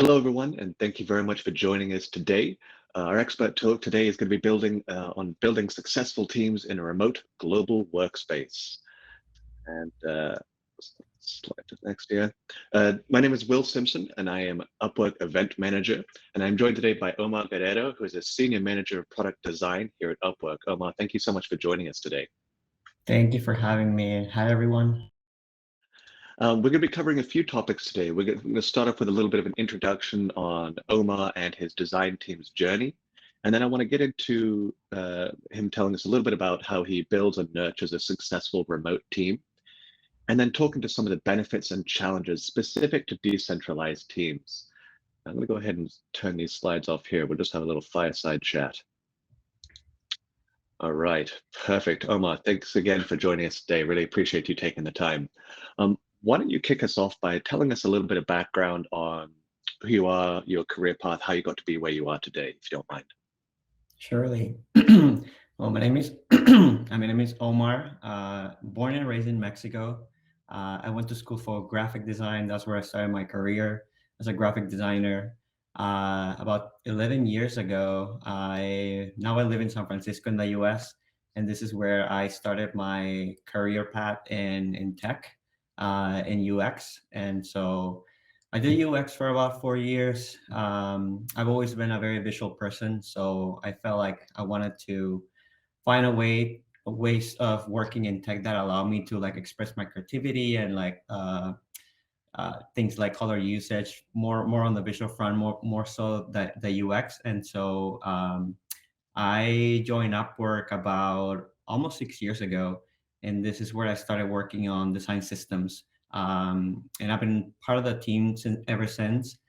Hello, everyone, and thank you very much for joining us today. Our expert talk today is going to be on building successful teams in a remote global workspace. And slide to the next year. My name is Will Simpson, and I am Upwork Event Manager. And I'm joined today by Omar Guerrero, who is a Senior Manager of Product Design here at Upwork. Omar, thank you so much for joining us today. Thank you for having me. Hi, everyone. We're going to be covering a few topics today. We're going to start off with a little bit of an introduction on Omar and his design team's journey. And then I want to get into him telling us a little bit about how he builds and nurtures a successful remote team. And then talking to some of the benefits and challenges specific to decentralized teams. I'm going to go ahead and turn these slides off here. We'll just have a little fireside chat. All right, perfect. Omar, thanks again for joining us today. Really appreciate you taking the time. Why don't you kick us off by telling us a little bit of background on who you are, your career path, how you got to be where you are today, if you don't mind. Surely. Well, my name is Omar. Born and raised in Mexico. I went to school for graphic design. That's where I started my career as a graphic designer. About 11 years ago, I live in San Francisco in the U.S., and this is where I started my career path in tech, in UX. And so I did UX for about 4 years. I've always been a very visual person, so I felt like I wanted to find ways of working in tech that allow me to like express my creativity and things like color usage, more on the visual front, more so the UX. And so I joined Upwork about almost 6 years ago, and this is where I started working on design systems. And I've been part of the team ever since.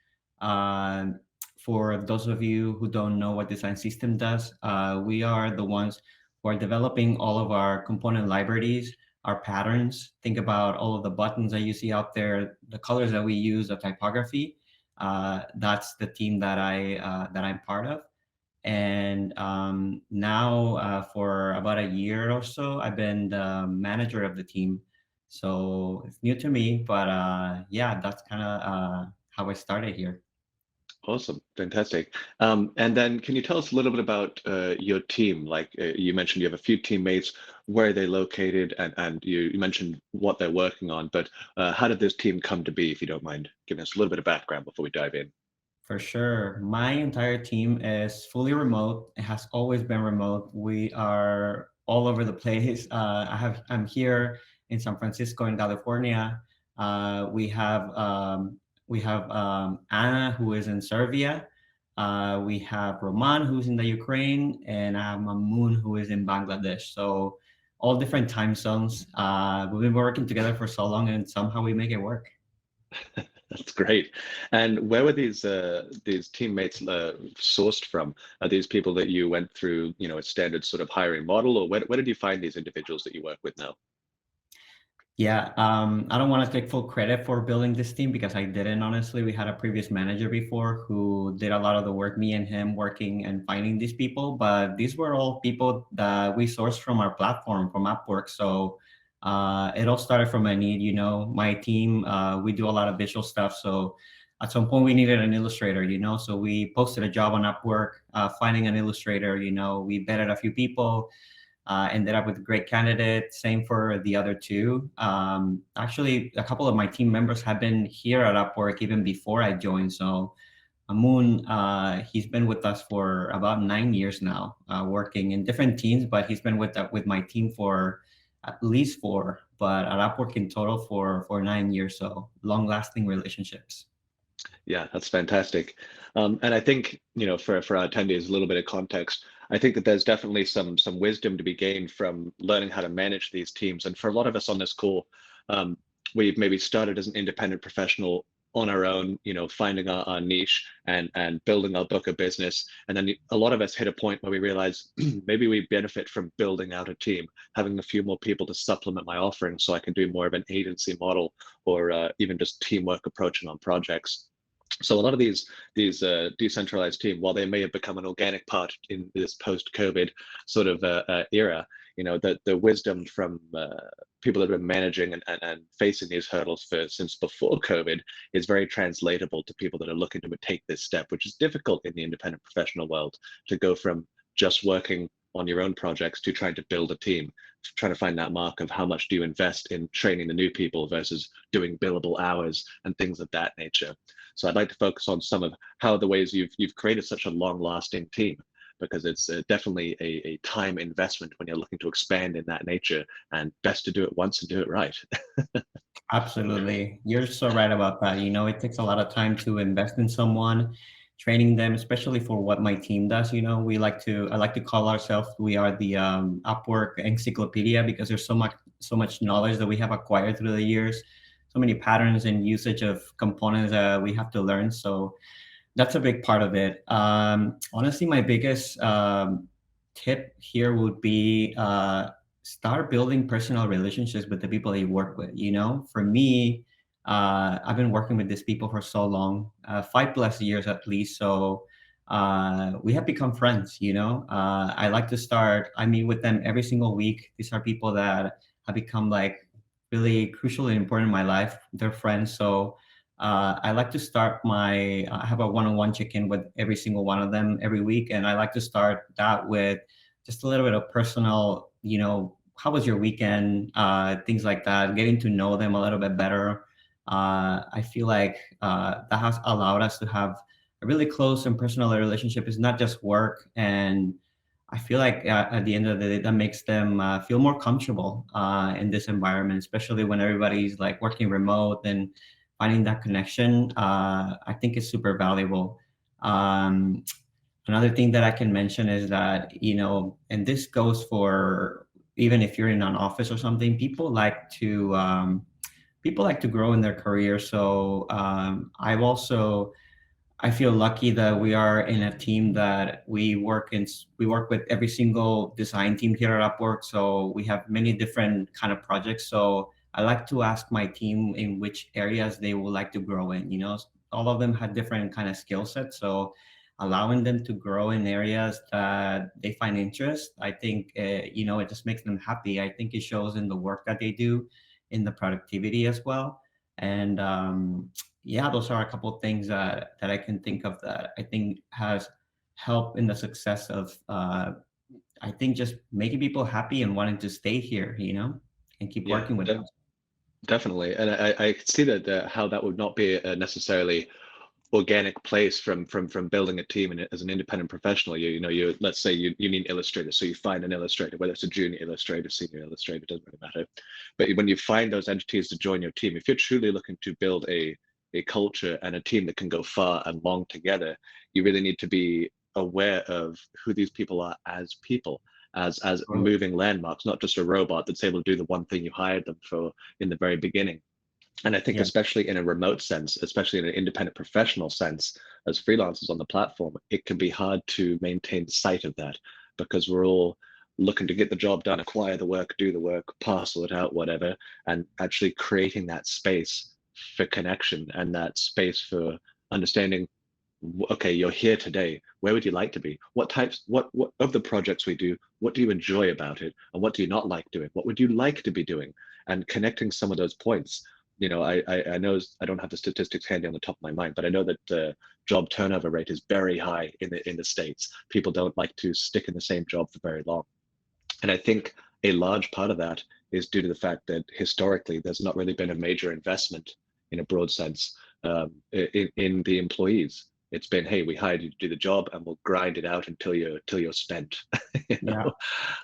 Uh, for those of you who don't know what design system does, we are the ones who are developing all of our component libraries, our patterns. Think about all of the buttons that you see out there, the colors that we use, the typography. That's the team that I'm part of. And now, for about a year or so, I've been the manager of the team. So it's new to me, but yeah, that's kind of how I started here. Awesome, fantastic. And then can you tell us a little bit about your team? Like you mentioned, you have a few teammates. Where are they located? And you mentioned what they're working on, but how did this team come to be, if you don't mind giving us a little bit of background before we dive in? For sure. My entire team is fully remote. It has always been remote. We are all over the place. I'm here in San Francisco in California. We have Anna, who is in Serbia. We have Roman, who's in the Ukraine, and I have Mamoon, who is in Bangladesh. So all different time zones. We've been working together for so long, and somehow we make it work. That's great. And where were these teammates sourced from? Are these people that you went through, a standard sort of hiring model, or where did you find these individuals that you work with now? Yeah, I don't want to take full credit for building this team because I didn't, honestly. We had a previous manager before who did a lot of the work, me and him working and finding these people. But these were all people that we sourced from our platform, from Upwork. So it all started from a need. My team, we do a lot of visual stuff. So at some point we needed an illustrator. So we posted a job on Upwork, finding an illustrator. We vetted a few people, ended up with a great candidate. Same for the other two. Actually, a couple of my team members have been here at Upwork even before I joined. So Amun, he's been with us for about 9 years now, working in different teams, but he's been with my team for at least four, but at Upwork in total for 9 years. So long-lasting relationships. Yeah, that's fantastic. And I think, for our attendees, a little bit of context. I think that there's definitely some wisdom to be gained from learning how to manage these teams. And for a lot of us on this call, um, we've maybe started as an independent professional on our own, finding our niche and building our book of business. And then a lot of us hit a point where we realize maybe we benefit from building out a team, having a few more people to supplement my offering so I can do more of an agency model or even just teamwork approaching on projects. So a lot of these decentralized teams, while they may have become an organic part in this post-COVID sort of era, the wisdom from people that have been managing and facing these hurdles since before COVID is very translatable to people that are looking to take this step, which is difficult in the independent professional world, to go from just working on your own projects to trying to build a team, trying to find that mark of how much do you invest in training the new people versus doing billable hours and things of that nature. So I'd like to focus on some of how the ways you've created such a long-lasting team, because it's definitely a time investment when you're looking to expand in that nature, and best to do it once and do it right. Absolutely. You're so right about that. It takes a lot of time to invest in someone, training them, especially for what my team does. I like to call ourselves, we are the Upwork encyclopedia, because there's so much knowledge that we have acquired through the years, so many patterns and usage of components that we have to learn. So that's a big part of it. Honestly, my biggest tip here would be start building personal relationships with the people that you work with. For me, I've been working with these people for so long, 5+ years at least. So we have become friends. I like to start. I meet with them every single week. These are people that have become like really crucial and important in my life. They're friends. So I like to start I have a one-on-one check-in with every single one of them every week. And I like to start that with just a little bit of personal, how was your weekend? Things like that, getting to know them a little bit better. I feel like that has allowed us to have a really close and personal relationship. It's not just work. And I feel like at the end of the day, that makes them feel more comfortable in this environment, especially when everybody's like working remote, and finding that connection, I think is super valuable. Um, Another thing that I can mention is that, and this goes for even if you're in an office or something, people like to grow in their career. So I feel lucky that we are in a team that we work with every single design team here at Upwork. So we have many different kind of projects. So I like to ask my team in which areas they would like to grow in. All of them had different kind of skill sets. So allowing them to grow in areas that they find interest, I think, it just makes them happy. I think it shows in the work that they do, in the productivity as well. And yeah, those are a couple of things that I can think of that I think has helped in the success of, I think, just making people happy and wanting to stay here, and keep Yeah, working with us. definitely. And I could see that how that would not be a necessarily organic place from building a team and as an independent professional. You let's say you need illustrators, so you find an illustrator, whether it's a junior illustrator, senior illustrator, doesn't really matter. But when you find those entities to join your team, if you're truly looking to build a culture and a team that can go far and long together, you really need to be aware of who these people are as people, as Totally. moving landmarks, not just a robot that's able to do the one thing you hired them for in the very beginning. And I think, Yeah, especially in a remote sense, especially in an independent professional sense, as freelancers on the platform, it can be hard to maintain sight of that, because we're all looking to get the job done, acquire the work, do the work, parcel it out, whatever, and actually creating that space for connection and that space for understanding. Okay, you're here today. Where would you like to be? What of the projects we do, what do you enjoy about it? And what do you not like doing? What would you like to be doing? And connecting some of those points. I know I don't have the statistics handy on the top of my mind, but I know that the job turnover rate is very high in the States. People don't like to stick in the same job for very long. And I think a large part of that is due to the fact that historically there's not really been a major investment in a broad sense in the employees. It's been, hey, we hired you to do the job and we'll grind it out until you're spent. you yeah, know?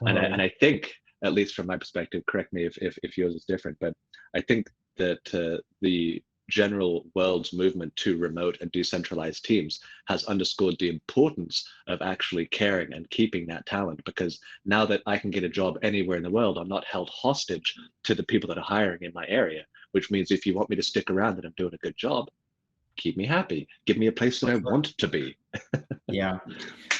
And totally. I think, at least from my perspective, correct me if yours is different, but I think that the general world's movement to remote and decentralized teams has underscored the importance of actually caring and keeping that talent, because now that I can get a job anywhere in the world, I'm not held hostage to the people that are hiring in my area, which means if you want me to stick around and I'm doing a good job, keep me happy, give me a place that For I sure. want to be. Yeah.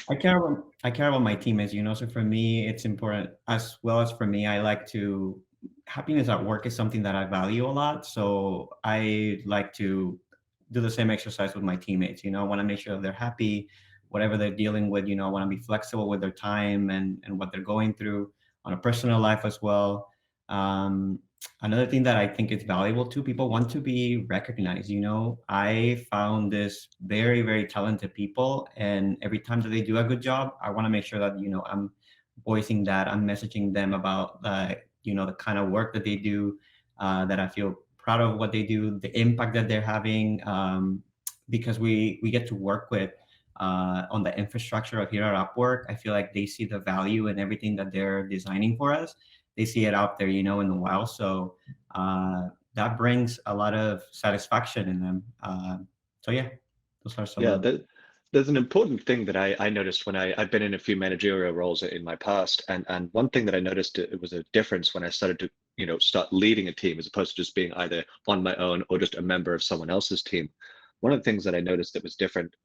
I care about my teammates, so for me it's important, as well as for me, I like to happiness at work is something that I value a lot. So I like to do the same exercise with my teammates. I want to make sure they're happy, whatever they're dealing with. I want to be flexible with their time and what they're going through on a personal life as well. Um, Another thing that I think is valuable too, people want to be recognized. I found this very, very talented people, and every time that they do a good job, I want to make sure that, I'm voicing that, I'm messaging them about, the kind of work that they do, that I feel proud of what they do, the impact that they're having, because we get to work with, on the infrastructure of here at Upwork. I feel like they see the value in everything that they're designing for us. They see it out there, in the wild. So that brings a lot of satisfaction in them. So yeah, those are some Yeah, of. there's an important thing that I noticed when I've been in a few managerial roles in my past, and one thing that I noticed, it was a difference when I started to start leading a team as opposed to just being either on my own or just a member of someone else's team. One of the things that I noticed that was different,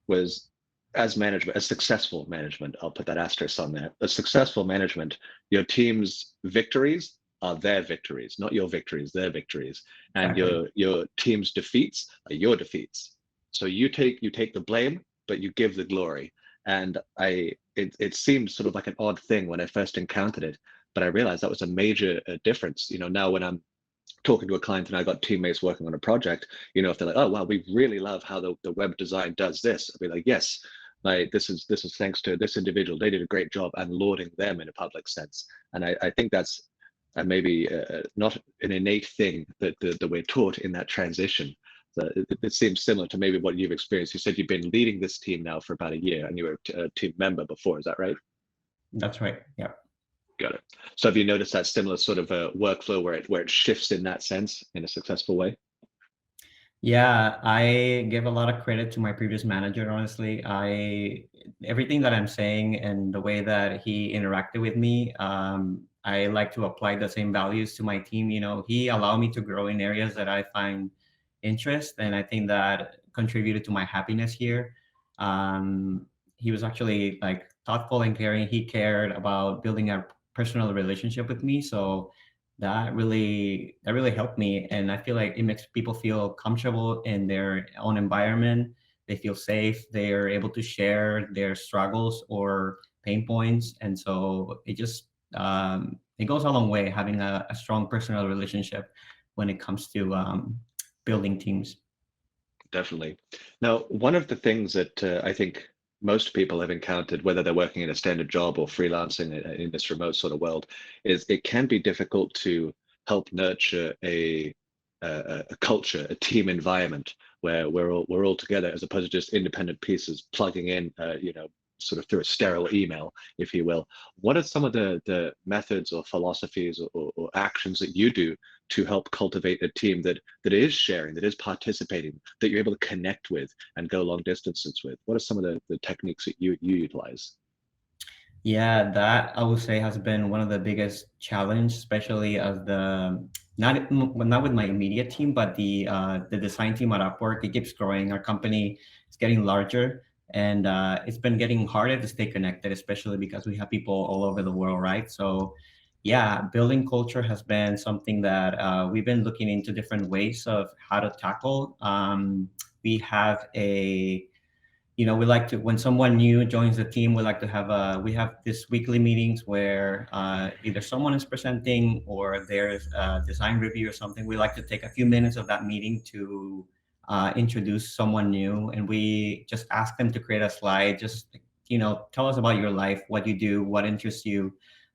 was as management, as successful management. I'll put that asterisk on there. As successful management, your team's victories are their victories, not your victories, their victories, and Exactly. your team's defeats are your defeats. So you take the blame, but you give the glory. And it seemed sort of like an odd thing when I first encountered it, but I realized that was a major difference. Now when I'm talking to a client and I got teammates working on a project, if they're like, oh wow, we really love how the web design does this, I'll be like, yes, like this is thanks to this individual. They did a great job, and lauding them in a public sense. And I think that's maybe not an innate thing that we're taught in that transition. So it seems similar to maybe what you've experienced. You said you've been leading this team now for about a year, and you were a team member before. Is that right? That's right. Yeah. Got it. So have you noticed that similar sort of workflow where it shifts in that sense in a successful way? Yeah, I give a lot of credit to my previous manager, honestly. Everything that I'm saying and the way that he interacted with me, I like to apply the same values to my team. He allowed me to grow in areas that I find interest, and I think that contributed to my happiness here. He was actually like thoughtful and caring. He cared about building a personal relationship with me. So that really helped me, and I feel like it makes people feel comfortable in their own environment. They feel safe, they're able to share their struggles or pain points, and so it goes a long way having a strong personal relationship when it comes to building teams. Definitely. Now, one of the things that I think most people have encountered, whether they're working in a standard job or freelancing in this remote sort of world, is it can be difficult to help nurture a culture, a team environment where we're all together as opposed to just independent pieces plugging in, sort of through a sterile email, if you will. What are some of the methods or philosophies or actions that you do to help cultivate a team that is sharing, that is participating, that you're able to connect with and go long distances with? What are some of the techniques that you utilize? Yeah, that I would say has been one of the biggest challenge, especially as not with my immediate team, but the design team at Upwork. It keeps growing. Our company is getting larger, and it's been getting harder to stay connected, especially because we have people all over the world, right? So, yeah, building culture has been something that we've been looking into different ways of how to tackle. We have we like to, when someone new joins the team, we like to we have this weekly meetings where either someone is presenting or there's a design review or something. We like to take a few minutes of that meeting to introduce someone new, and we just ask them to create a slide. Just tell us about your life, what you do, what interests you,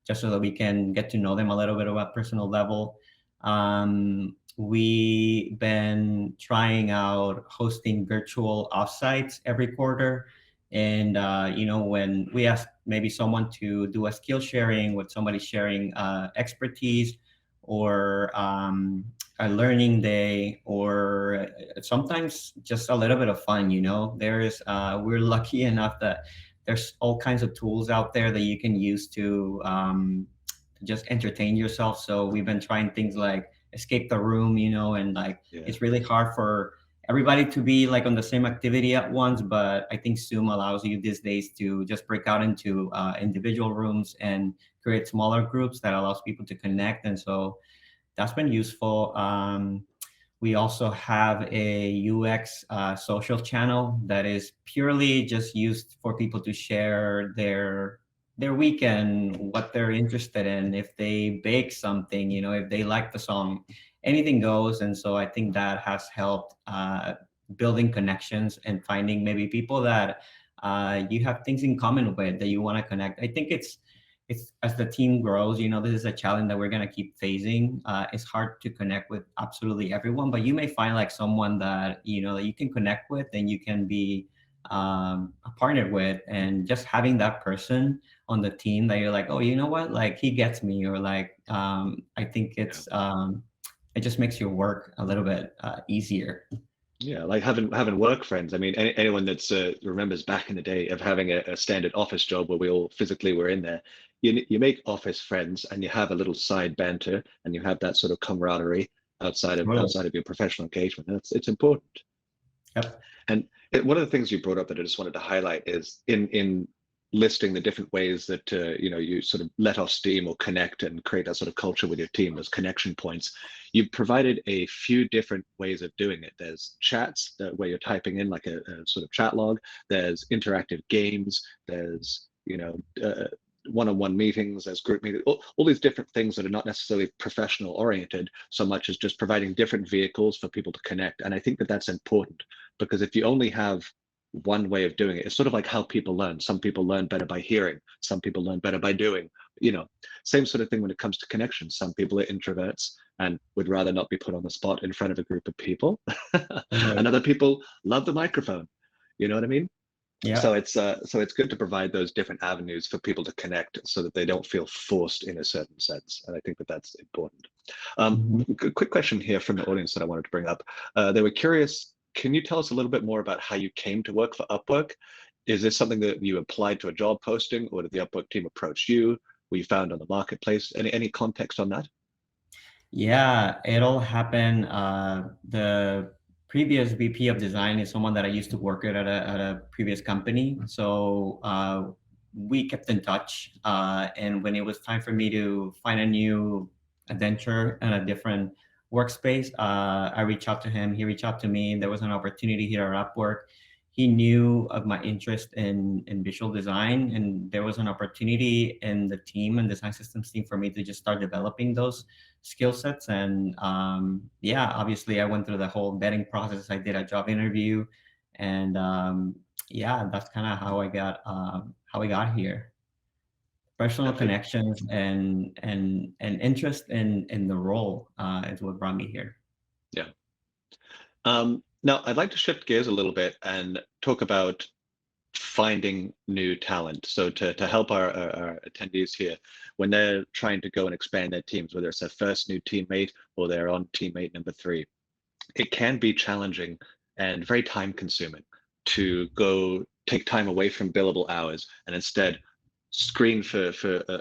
just so that we can get to know them a little bit about personal level. We've been trying out hosting virtual offsites every quarter. And, when we ask maybe someone to do a skill sharing with somebody sharing expertise or a learning day or sometimes just a little bit of fun, we're lucky enough that there's all kinds of tools out there that you can use to just entertain yourself. So we've been trying things like escape the room, and like Yeah. it's really hard for everybody to be like on the same activity at once. But I think Zoom allows you these days to just break out into individual rooms and create smaller groups that allows people to connect. And so that's been useful. We also have a UX social channel that is purely just used for people to share their weekend, what they're interested in, if they bake something, if they like the song, anything goes. And so I think that has helped building connections and finding maybe people that you have things in common with that you want to connect. I think it's as the team grows, this is a challenge that we're going to keep facing. It's hard to connect with absolutely everyone, but you may find like someone that that you can connect with and you can be partnered with, and just having that person on the team that you're like, oh, you know what, like he gets me, or like I think Yeah. it just makes your work a little bit easier. Yeah, like having work friends. I mean, anyone that's remembers back in the day of having a standard office job where we all physically were in there. You make office friends and you have a little side banter and you have that sort of camaraderie Totally. outside of your professional engagement. It's important. Yep. And one of the things you brought up that I just wanted to highlight is in listing the different ways that you sort of let off steam or connect and create that sort of culture with your team, those connection points. You've provided a few different ways of doing it. There's chats where you're typing in like a sort of chat log. There's interactive games. There's one-on-one meetings, there's group meetings, all these different things that are not necessarily professional oriented so much as just providing different vehicles for people to connect. And I think that that's important because if you only have one way of doing it, it's sort of like how people learn. Some people learn better by hearing, some people learn better by doing, you know, same sort of thing when it comes to connections. Some people are introverts and would rather not be put on the spot in front of a group of people. And Totally. other people love the microphone. You know what I mean? Yeah. So it's good to provide those different avenues for people to connect so that they don't feel forced in a certain sense, and I think that that's important. Mhm. Quick question here from the audience that I wanted to bring up. They were curious, can you tell us a little bit more about how you came to work for Upwork? Is this something that you applied to a job posting, or did the Upwork team approach you? Were you found on the marketplace? Any context on that? Yeah, it all happened. The previous VP of design is someone that I used to work with at a previous company. So we kept in touch. And when it was time for me to find a new adventure and a different workspace, I reached out to him. He reached out to me. There was an opportunity here at Upwork. He knew of my interest in visual design, and there was an opportunity in the team and design systems team for me to just start developing those skill sets. And yeah, obviously I went through the whole vetting process. I did a job interview, and yeah, that's kind of how I got here. Personal Perfect. connections and interest in the role is what brought me here. Yeah. Now I'd like to shift gears a little bit and talk about finding new talent. So to help our attendees here, when they're trying to go and expand their teams, whether it's their first new teammate or they're on teammate number 3, it can be challenging and very time consuming to go take time away from billable hours and instead screen for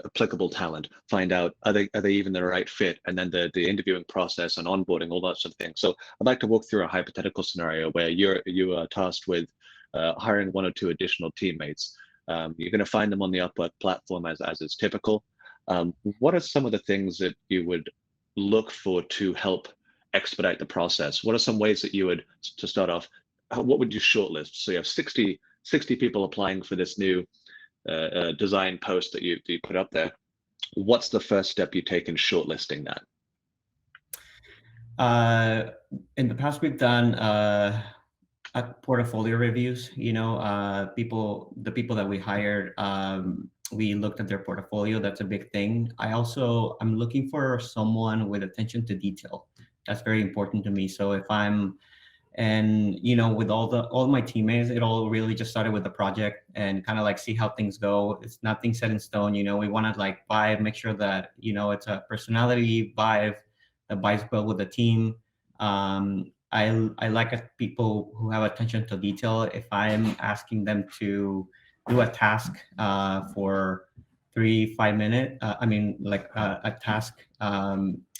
applicable talent, find out are they even the right fit, and then the interviewing process and onboarding, all that sort of thing. So I'd like to walk through a hypothetical scenario where you are tasked with hiring one or two additional teammates. You're going to find them on the Upwork platform as is typical. What are some of the things that you would look for to help expedite the process? What are some ways that you would, to start off, what would you shortlist? So you have 60 people applying for this new design post that you put up there. What's the first step you take in shortlisting that? Uh, in the past, we've done portfolio reviews. The people that we hired, we looked at their portfolio. That's a big thing. I'm looking for someone with attention to detail. That's very important to me. So if I'm and with all my teammates, it all really just started with the project and kind of like see how things go. It's nothing set in stone. We want to like vibe, make sure that it's a personality vibe that vibes well with the team. I like people who have attention to detail. If I'm asking them to do a task for 3 5 minute, I mean like a task,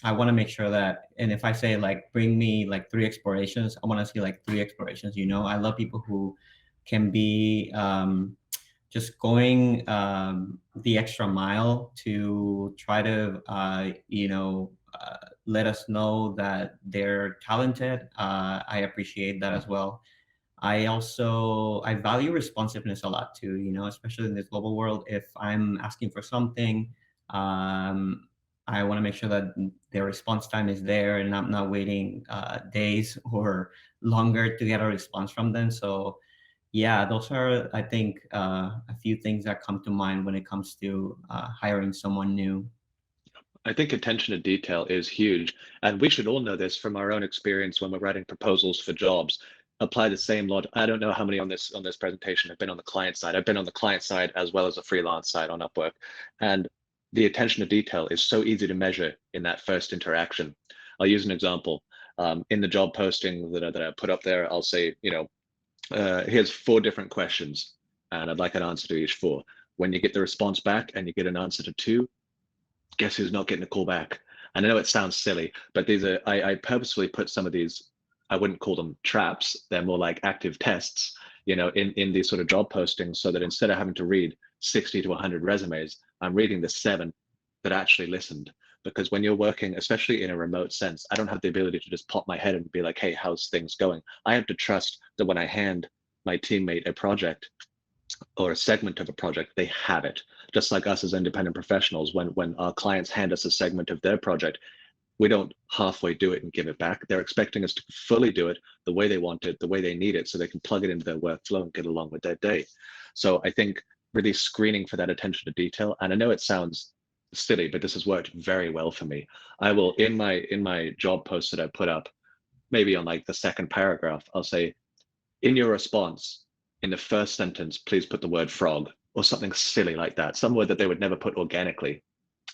I want to make sure that, and if I say like bring me like 3 explorations, I want to see like 3 explorations. I love people who can be just going the extra mile to try to let us know that they're talented. I appreciate that as well. I value responsiveness a lot too, especially in this global world. If I'm asking for something, um, I want to make sure that their response time is there and I'm not waiting days or longer to get a response from them. So yeah, those are, I think, a few things that come to mind when it comes to hiring someone new. I think attention to detail is huge, and we should all know this from our own experience when we're writing proposals for jobs. Apply the same logic. I don't know how many on this presentation have been on the client side. I've been on the client side as well as the freelance side on Upwork, and the attention to detail is so easy to measure in that first interaction. I'll use an example. In the job posting that I put up there, I'll say, here's 4 different questions, and I'd like an answer to each 4. When you get the response back and you get an answer to 2, guess who's not getting a call back? And I know it sounds silly, but these are I purposefully put some of these, I wouldn't call them traps, they're more like active tests, in these sort of job postings, so that instead of having to read 60 to 100 resumes, I'm reading the 7 that actually listened. Because when you're working, especially in a remote sense, I don't have the ability to just pop my head and be like, hey, how's things going? I have to trust that when I hand my teammate a project, or a segment of a project, they have it. Just like us as independent professionals, when our clients hand us a segment of their project, we don't halfway do it and give it back. They're expecting us to fully do it the way they want it, the way they need it, so they can plug it into their workflow and get along with their day. So I think really screening for that attention to detail, and I know it sounds silly, but this has worked very well for me. I will, in my job post that I put up, maybe on like the second paragraph, I'll say, in your response, in the first sentence, please put the word frog or something silly like that, some word that they would never put organically.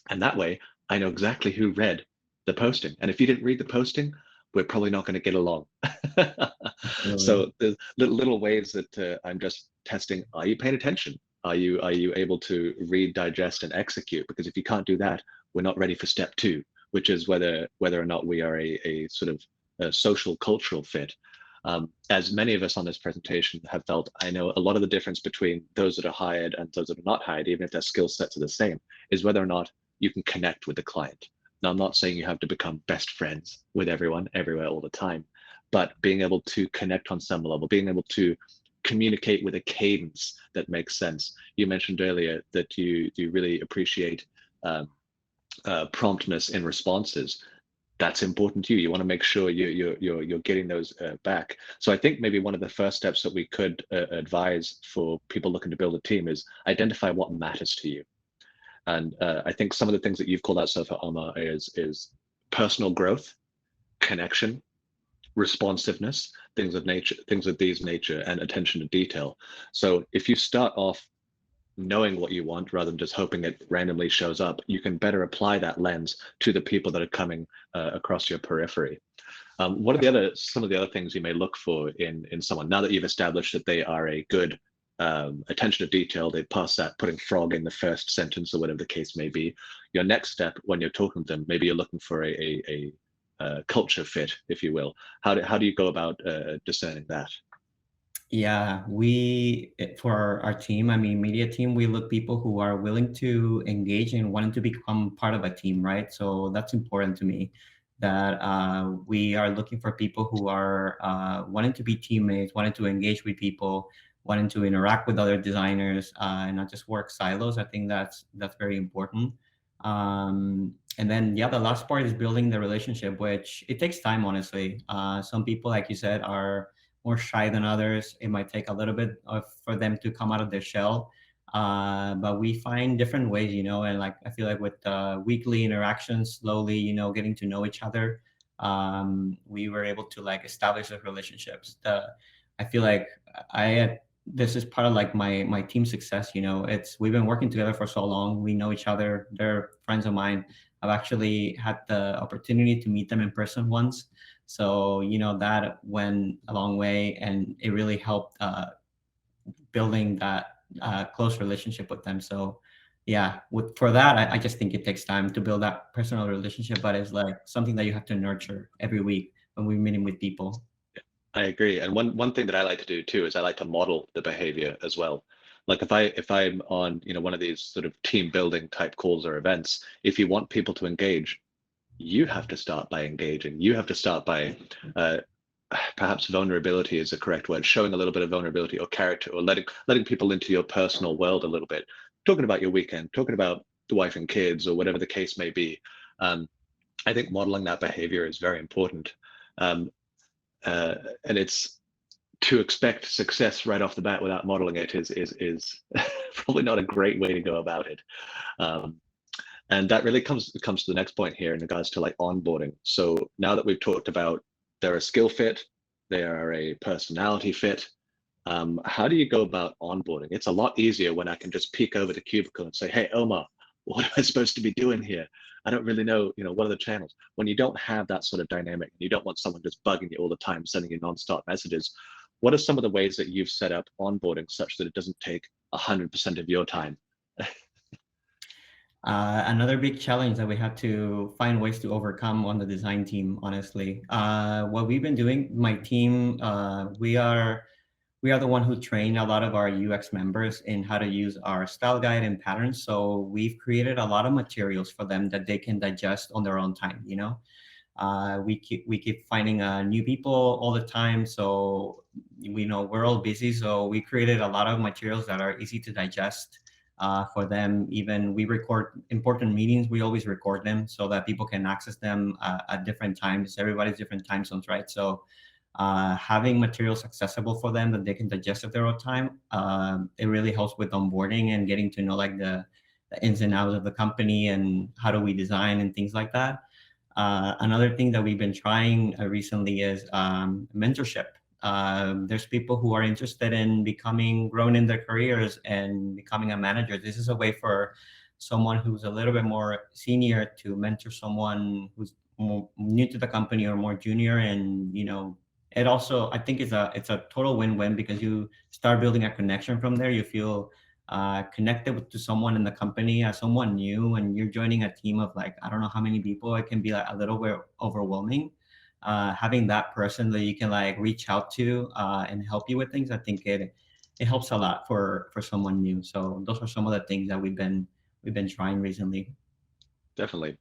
And that way, I know exactly who read the posting. And if you didn't read the posting, we're probably not going to get along. Absolutely. So there's little ways that I'm just testing. Are you paying attention? Are you able to read, digest, and execute? Because if you can't do that, we're not ready for step 2, which is whether or not we are a sort of a social cultural fit. As many of us on this presentation have felt, I know a lot of the difference between those that are hired and those that are not hired, even if their skill sets are the same, is whether or not you can connect with the client. Now, I'm not saying you have to become best friends with everyone, everywhere, all the time, but being able to connect on some level, being able to communicate with a cadence that makes sense. You mentioned earlier that you really appreciate promptness in responses. That's important to you. You want to make sure you're getting those back. So I think maybe one of the first steps that we could advise for people looking to build a team is identify what matters to you. And I think some of the things that you've called out so far, Omar, is personal growth, connection, responsiveness, things of these nature, and attention to detail. So if you start off knowing what you want rather than just hoping it randomly shows up, you can better apply that lens to the people that are coming across your periphery. What are some of the other things you may look for in someone now that you've established that they are a good attention to detail, they pass that putting frog in the first sentence or whatever the case may be? Your next step when you're talking to them, maybe you're looking for a culture fit, if you will. How do you go about discerning that? Yeah, for our team, I mean, media team, we look people who are willing to engage and wanting to become part of a team, right? So that's important to me that we are looking for people who are wanting to be teammates, wanting to engage with people, wanting to interact with other designers, and not just work silos. I think that's very important. And then, yeah, the last part is building the relationship, which it takes time, honestly. Some people, like you said, are more shy than others. It might take a little bit for them to come out of their shell. But we find different ways, and like I feel like with weekly interactions, slowly, getting to know each other, we were able to like establish those relationships. I feel like this is part of like my team success. It's we've been working together for so long. We know each other. They're friends of mine. I've actually had the opportunity to meet them in person once. So, that went a long way and it really helped building that close relationship with them. So, yeah, for that, I just think it takes time to build that personal relationship, but it's like something that you have to nurture every week when we're meeting with people. I agree. And one thing that I like to do too is I like to model the behavior as well. Like if I'm on, one of these sort of team building type calls or events, if you want people to engage, you have to start by engaging. You have to start by uh, perhaps vulnerability is the correct word, showing a little bit of vulnerability or character, or letting people into your personal world a little bit, talking about your weekend, talking about the wife and kids, or whatever the case may be. I think modeling that behavior is very important. Um, and it's to expect success right off the bat without modeling it is probably not a great way to go about it. Um, and that really comes to the next point here in regards to like onboarding. So now that we've talked about they're a skill fit, they are a personality fit. How do you go about onboarding? It's a lot easier when I can just peek over the cubicle and say, "Hey, Omar, what am I supposed to be doing here? I don't really know, what are the channels?" When you don't have that sort of dynamic, you don't want someone just bugging you all the time, sending you nonstop messages. What are some of the ways that you've set up onboarding such that it doesn't take 100% of your time? Another big challenge that we have to find ways to overcome on the design team, honestly. What we've been doing, my team, we are the one who train a lot of our UX members in how to use our style guide and patterns. So we've created a lot of materials for them that they can digest on their own time. We keep finding new people all the time, so we know we're all busy. So we created a lot of materials that are easy to digest for them. Even we record important meetings. We always record them so that people can access them at different times. Everybody's different time zones, right? So having materials accessible for them that they can digest at their own time, it really helps with onboarding and getting to know like the ins and outs of the company and how do we design and things like that. Another thing that we've been trying recently is mentorship. There's people who are interested in becoming grown in their careers and becoming a manager. This is a way for someone who's a little bit more senior to mentor someone who's more new to the company or more junior. And it also, I think it's a total win-win because you start building a connection from there. You feel connected to someone in the company as someone new, and you're joining a team of like I don't know how many people. It can be like a little bit overwhelming. Having that person that you can like reach out to and help you with things, I think it helps a lot for someone new. So those are some of the things that we've been trying recently. Definitely.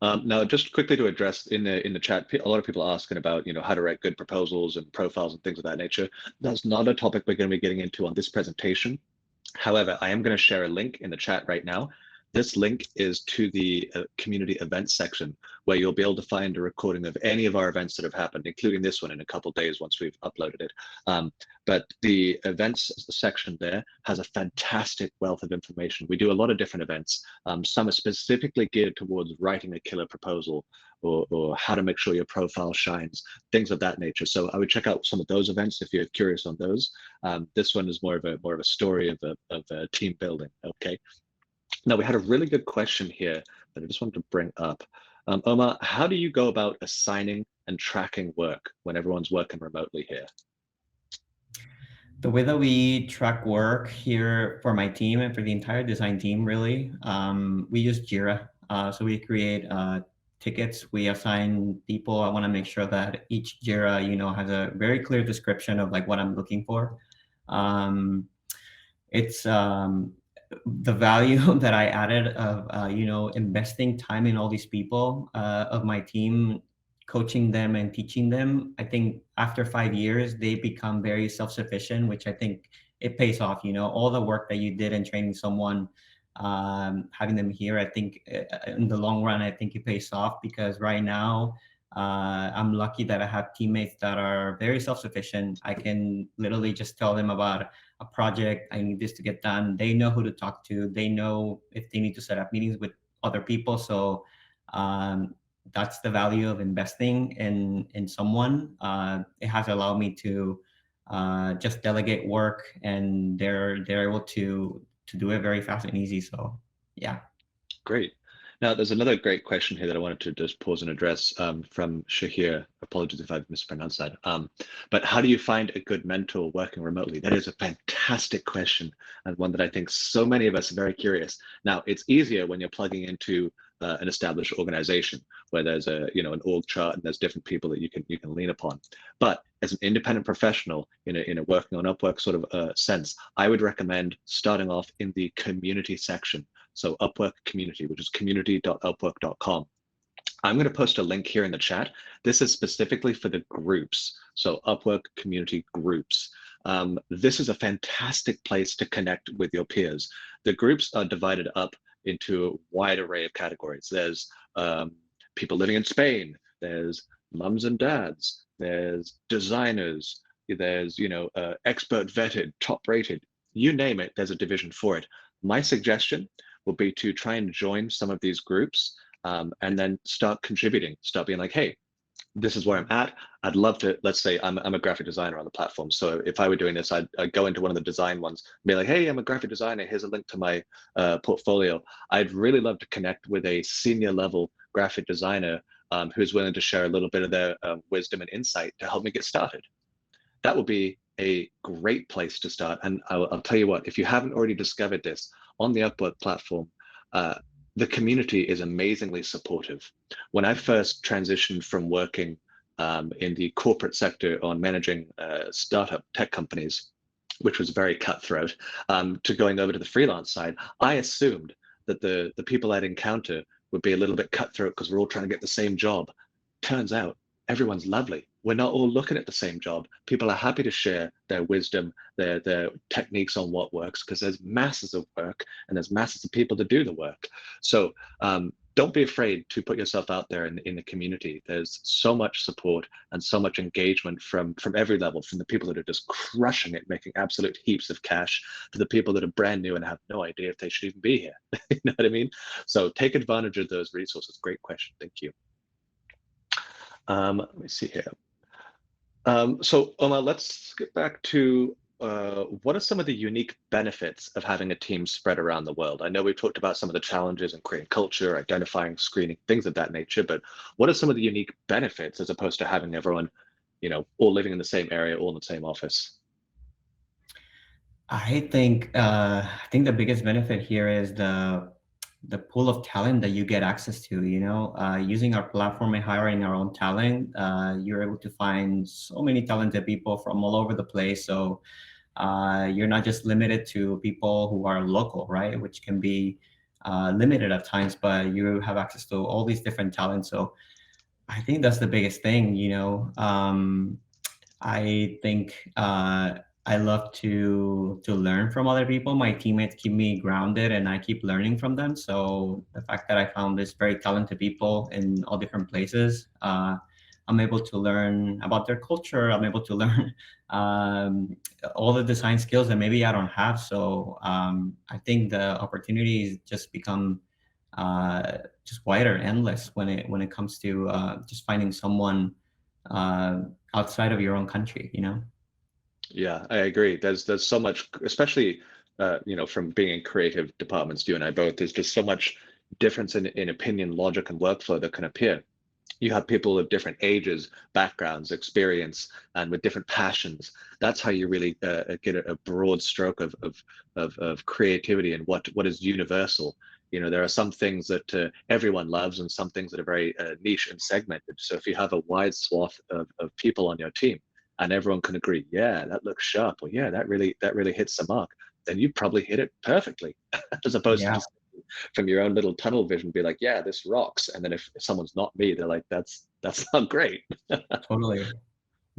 Now, just quickly to address in the chat, a lot of people are asking about how to write good proposals and profiles and things of that nature. That's not a topic we're going to be getting into on this presentation. However, I am going to share a link in the chat right now. This link is to the community events section, where you'll be able to find a recording of any of our events that have happened, including this one in a couple of days once we've uploaded it. But the events section there has a fantastic wealth of information. We do a lot of different events. Some are specifically geared towards writing a killer proposal, or how to make sure your profile shines, things of that nature. So I would check out some of those events if you're curious on those. This one is more of a story of a team building. Okay. Now, we had a really good question here that I just wanted to bring up. Omar, how do you go about assigning and tracking work when everyone's working remotely here? The way that we track work here for my team and for the entire design team, really, we use Jira. So we create tickets. We assign people. I want to make sure that each Jira, has a very clear description of like what I'm looking for. Um, it's the value that I added of investing time in all these people of my team, coaching them and teaching them. I think after 5 years they become very self-sufficient, which I think it pays off. All the work that you did in training someone, having them here, I think in the long run, I think it pays off because right now I'm lucky that I have teammates that are very self-sufficient. I can literally just tell them about a project. I need this to get done. They know who to talk to. They know if they need to set up meetings with other people. So that's the value of investing in someone. It has allowed me to just delegate work, and they're able to do it very fast and easy. So yeah. Great. Now, there's another great question here that I wanted to just pause and address from Shahir. Apologies if I've mispronounced that. But how do you find a good mentor working remotely? That is a fantastic question, and one that I think so many of us are very curious. Now, it's easier when you're plugging into an established organization where there's an org chart and there's different people that you can lean upon. But as an independent professional in a working on Upwork sort of sense, I would recommend starting off in the community section. So Upwork Community, which is community.upwork.com. I'm going to post a link here in the chat. This is specifically for the groups. So Upwork Community groups. This is a fantastic place to connect with your peers. The groups are divided up into a wide array of categories. There's people living in Spain. There's mums and dads. There's designers. There's, expert vetted, top rated. You name it, there's a division for it. My suggestion would be to try and join some of these groups, and then start contributing, start being like, hey, this is where I'm at. I'd love to, let's say I'm a graphic designer on the platform. So if I were doing this, I'd go into one of the design ones, be like, hey, I'm a graphic designer. Here's a link to my portfolio. I'd really love to connect with a senior level graphic designer who's willing to share a little bit of their wisdom and insight to help me get started. That would be a great place to start. And I'll tell you what, if you haven't already discovered this on the Upwork platform, the community is amazingly supportive. When I first transitioned from working in the corporate sector on managing startup tech companies, which was very cutthroat, to going over to the freelance side, I assumed that the people I'd encounter would be a little bit cutthroat because we're all trying to get the same job. Turns out everyone's lovely. We're not all looking at the same job. People are happy to share their wisdom, their techniques on what works, because there's masses of work and there's masses of people to do the work. So don't be afraid to put yourself out there in the community. There's so much support and so much engagement from every level, from the people that are just crushing it, making absolute heaps of cash, to the people that are brand new and have no idea if they should even be here. You know what I mean? So take advantage of those resources. Great question. Thank you. Let me see here. So Omar, let's get back to what are some of the unique benefits of having a team spread around the world? I know we've talked about some of the challenges in creating culture, identifying, screening, things of that nature, but what are some of the unique benefits as opposed to having everyone, all living in the same area, all in the same office? I think the biggest benefit here is the pool of talent that you get access to. Using our platform and hiring our own talent, you're able to find so many talented people from all over the place. So you're not just limited to people who are local, right? Which can be limited at times, but you have access to all these different talents. So I think that's the biggest thing. I think I love to learn from other people. My teammates keep me grounded, and I keep learning from them. So the fact that I found this very talented people in all different places, I'm able to learn about their culture. I'm able to learn all the design skills that maybe I don't have. So I think the opportunities just become just wider, endless when it comes to just finding someone outside of your own country. Yeah, I agree. There's so much, especially from being in creative departments, you and I both, there's just so much difference in opinion, logic, and workflow that can appear. You have people of different ages, backgrounds, experience, and with different passions. That's how you really get a broad stroke of creativity and what is universal. There are some things that everyone loves and some things that are very niche and segmented. So if you have a wide swath of people on your team and everyone can agree, yeah, that looks sharp, or yeah, that really hits the mark, then you probably hit it perfectly, as opposed to Yeah, just from your own little tunnel vision, be like, yeah, this rocks. And then if someone's not me, they're like, that's not great. totally.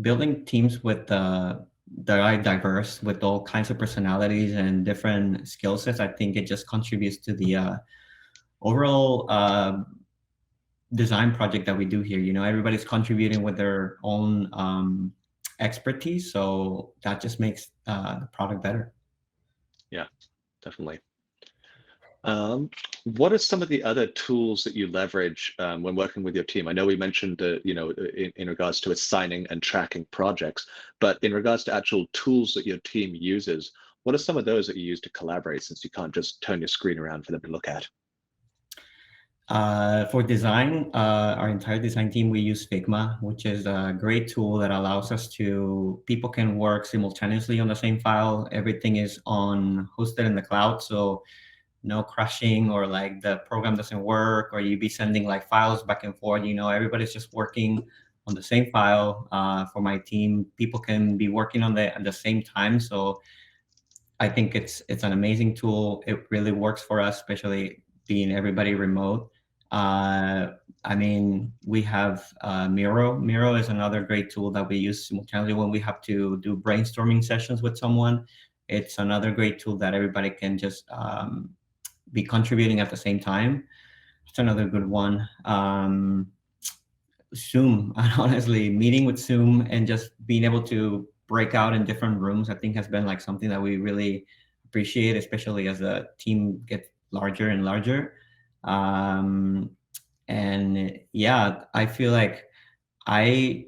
Building teams with that are diverse, with all kinds of personalities and different skill sets, I think it just contributes to the overall design project that we do here. Everybody's contributing with their own expertise, so that just makes the product better. Yeah, definitely. What are some of the other tools that you leverage when working with your team? I know we mentioned, in regards to assigning and tracking projects, but in regards to actual tools that your team uses, what are some of those that you use to collaborate, since you can't just turn your screen around for them to look at? For design, our entire design team, we use Figma, which is a great tool that allows us people can work simultaneously on the same file. Everything is hosted in the cloud, so no crashing, or like the program doesn't work, or you be sending like files back and forth. Everybody's just working on the same file. For my team, people can be working at the same time. So I think it's an amazing tool. It really works for us, especially being everybody remote. I mean, we have Miro. Miro is another great tool that we use simultaneously when we have to do brainstorming sessions with someone. It's another great tool that everybody can just be contributing at the same time. It's another good one. Zoom, honestly, meeting with Zoom and just being able to break out in different rooms, I think has been like something that we really appreciate, especially as the team gets larger and larger. Um, and yeah, I feel like I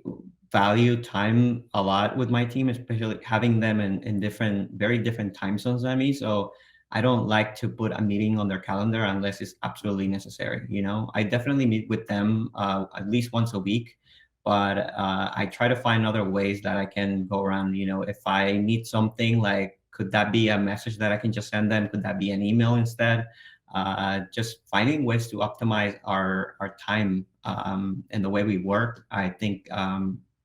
value time a lot with my team, especially having them in different, very different time zones than me. So I don't like to put a meeting on their calendar unless it's absolutely necessary. You know, I definitely meet with them at least once a week, but I try to find other ways that I can go around. You know, if I need something, like, could that be a message that I can just send them? Could that be an email instead? Just finding ways to optimize our time and the way we work. I think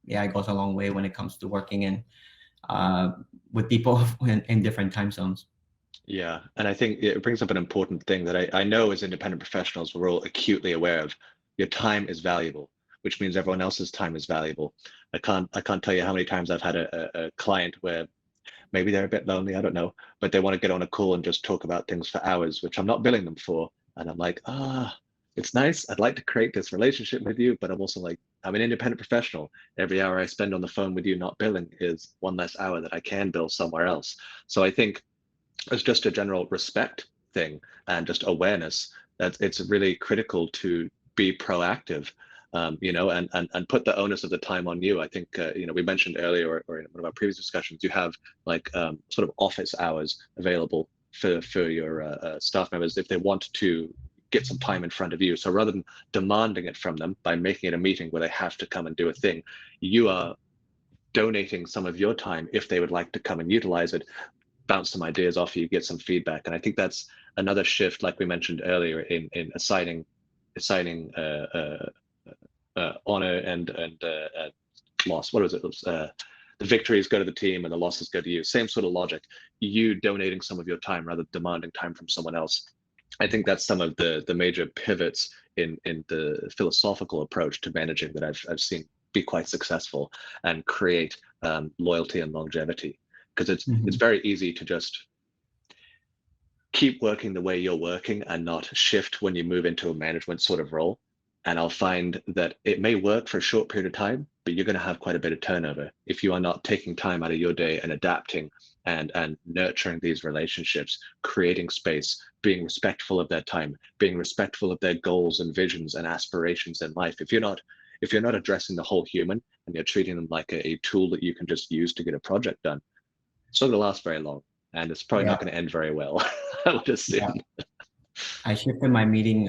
yeah, it goes a long way when it comes to working in uh, with people in different time zones. Yeah, and I think it brings up an important thing that I know as independent professionals, we're all acutely aware of. Your time is valuable, which means everyone else's time is valuable. I can't tell you how many times I've had a client where maybe they're a bit lonely, I don't know, but they want to get on a call and just talk about things for hours, which I'm not billing them for. And I'm like, it's nice. I'd like to create this relationship with you, but I'm also like, I'm an independent professional. Every hour I spend on the phone with you not billing is one less hour that I can bill somewhere else. So I think it's just a general respect thing and just awareness that it's really critical to be proactive, and put the onus of the time on you. I think, we mentioned earlier, or in one of our previous discussions, you have like sort of office hours available for your staff members if they want to get some time in front of you. So rather than demanding it from them by making it a meeting where they have to come and do a thing, you are donating some of your time if they would like to come and utilize it, bounce some ideas off you, get some feedback. And I think that's another shift, like we mentioned earlier, in assigning honor and loss. What was it? The victories go to the team and the losses go to you. Same sort of logic. You donating some of your time rather than demanding time from someone else. I think that's some of the major pivots in the philosophical approach to managing that I've seen be quite successful and create loyalty and longevity, because it's Mhm. very easy to just keep working the way you're working and not shift when you move into a management sort of role. And I'll find that it may work for a short period of time, but you're going to have quite a bit of turnover if you are not taking time out of your day and adapting and nurturing these relationships, creating space, being respectful of their time, being respectful of their goals and visions and aspirations in life. If you're not addressing the whole human and you're treating them like a tool that you can just use to get a project done, it's not going to last very long, and it's probably Yeah, not going to end very well. I would yeah. assume. I shifted my meeting.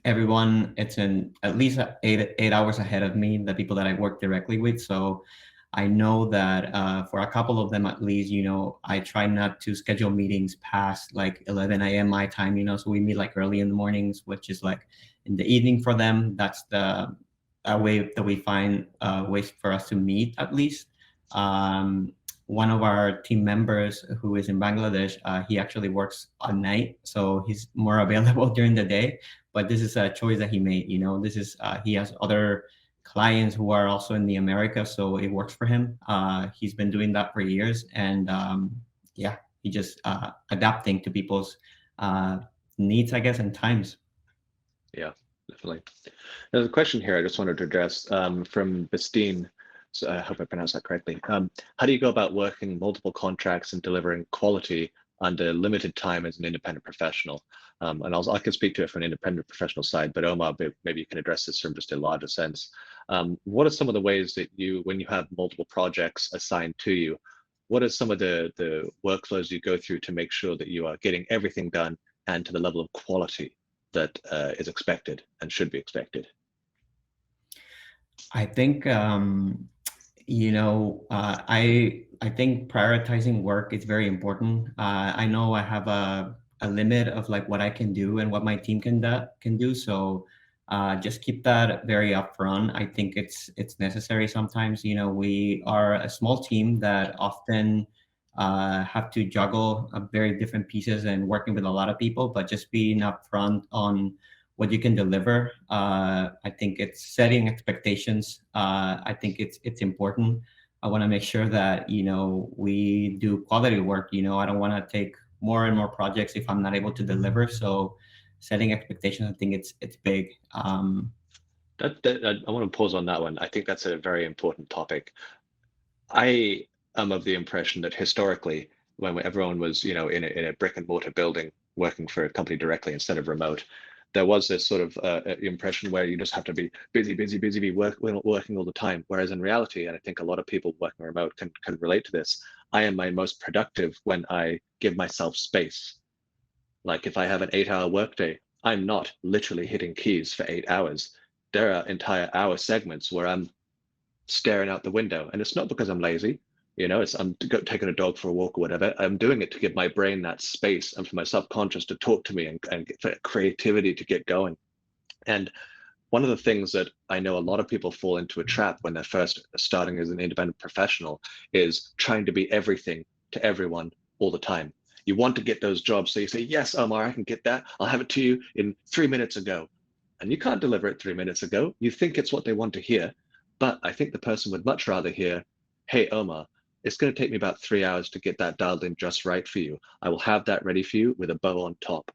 Everyone, it's in at least 8 hours ahead of me, the people that I work directly with. So I know that for a couple of them at least, you know, I try not to schedule meetings past like 11 a.m. my time, you know, so we meet like early in the mornings, which is like in the evening for them. That's the a way that we find ways for us to meet at least. Um, One of our team members who is in Bangladesh, he actually works at night, so he's more available during the day. But this is a choice that he made. You know, this is he has other clients who are also in the Americas, so it works for him. He's been doing that for years, and yeah, he just adapting to people's uh, needs, I guess, and times. Yeah, definitely. There's a question here I just wanted to address from Bastine. So I hope I pronounced that correctly. How do you go about working multiple contracts and delivering quality under limited time as an independent professional? And I can speak to it from an independent professional side, but Omar, maybe you can address this from just a larger sense. What are some of the ways that when you have multiple projects assigned to you, what are some of the workflows you go through to make sure that you are getting everything done and to the level of quality that is expected and should be expected? I think you know, I think prioritizing work is very important. I know I have a limit of like what I can do and what my team can do. So just keep that very upfront. I think it's necessary sometimes. You know, we are a small team that often have to juggle very different pieces and working with a lot of people. But just being upfront on what you can deliver. I think it's setting expectations. I think it's important. I want to make sure that, we do quality work. I don't want to take more and more projects if I'm not able to deliver. So setting expectations, I think it's big. I want to pause on that one. I think that's a very important topic. I am of the impression that historically, when everyone was, in a brick and mortar building, working for a company directly instead of remote, there was this sort of impression where you just have to be busy, busy, busy, working all the time. Whereas in reality, and I think a lot of people working remote can relate to this, I am my most productive when I give myself space. Like if I have an 8-hour workday, I'm not literally hitting keys for 8 hours. There are entire hour segments where I'm staring out the window. And it's not because I'm lazy, it's I'm taking a dog for a walk or whatever. I'm doing it to give my brain that space and for my subconscious to talk to me and for creativity to get going. And one of the things that I know a lot of people fall into a trap when they're first starting as an independent professional is trying to be everything to everyone all the time. You want to get those jobs. So you say, yes, Omar, I can get that. I'll have it to you in 3 minutes ago. And you can't deliver it 3 minutes ago. You think it's what they want to hear. But I think the person would much rather hear, hey, Omar, it's going to take me about 3 hours to get that dialed in just right for you. I will have that ready for you with a bow on top.